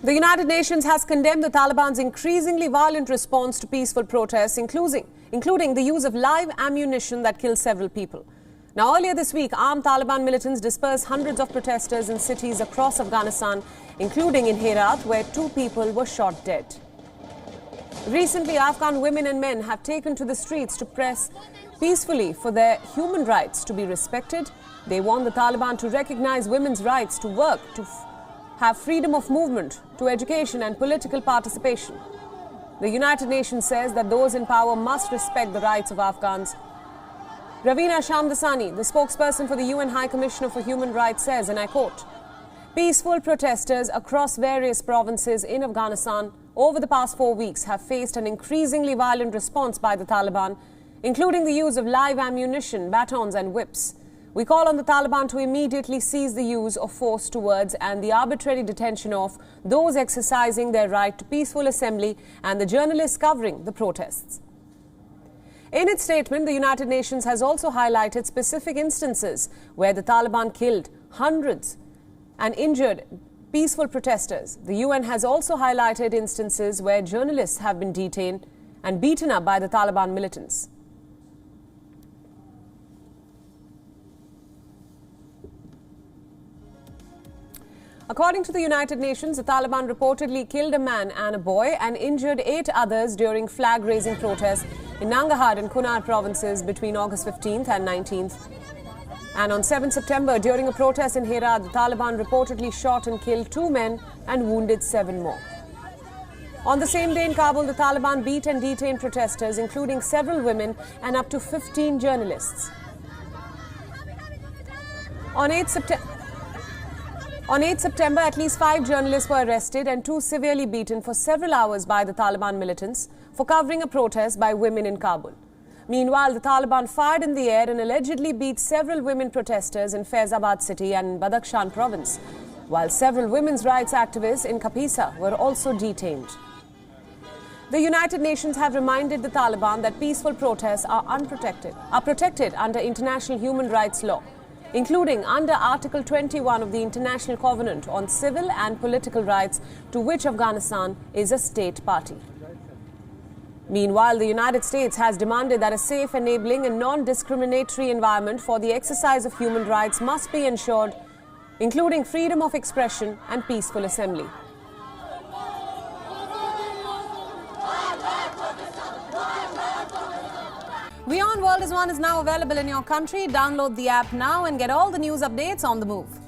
The United Nations has condemned the Taliban's increasingly violent response to peaceful protests, including the use of live ammunition that killed several people. Now, earlier this week, armed Taliban militants dispersed hundreds of protesters in cities across Afghanistan, including in Herat, where 2 people were shot dead. Recently, Afghan women and men have taken to the streets to press peacefully for their human rights to be respected. They want the Taliban to recognize women's rights to work, to have freedom of movement, to education and political participation. The United Nations says that those in power must respect the rights of Afghans. Ravina Shamdasani, the spokesperson for the UN High Commissioner for Human Rights, says, and I quote, "Peaceful protesters across various provinces in Afghanistan over the past 4 weeks have faced an increasingly violent response by the Taliban, including the use of live ammunition, batons and whips. We call on the Taliban to immediately cease the use of force towards and the arbitrary detention of those exercising their right to peaceful assembly and the journalists covering the protests." In its statement, the United Nations has also highlighted specific instances where the Taliban killed hundreds and injured peaceful protesters. The UN has also highlighted instances where journalists have been detained and beaten up by the Taliban militants. According to the United Nations, the Taliban reportedly killed a man and a boy and injured 8 others during flag-raising protests in Nangarhar and Kunar provinces between August 15th and 19th. And on 7 September, during a protest in Herat, the Taliban reportedly shot and killed 2 men and wounded 7 more. On the same day in Kabul, the Taliban beat and detained protesters, including several women and up to 15 journalists. On 8 September, at least 5 journalists were arrested and 2 severely beaten for several hours by the Taliban militants for covering a protest by women in Kabul. Meanwhile, the Taliban fired in the air and allegedly beat several women protesters in Faizabad city and in Badakhshan province, while several women's rights activists in Kapisa were also detained. The United Nations have reminded the Taliban that peaceful protests are protected under international human rights law, including under Article 21 of the International Covenant on Civil and Political Rights, to which Afghanistan is a state party. Meanwhile, the United States has demanded that a safe, enabling and non-discriminatory environment for the exercise of human rights must be ensured, including freedom of expression and peaceful assembly. WION World is now available in your country. Download the app now and get all the news updates on the move.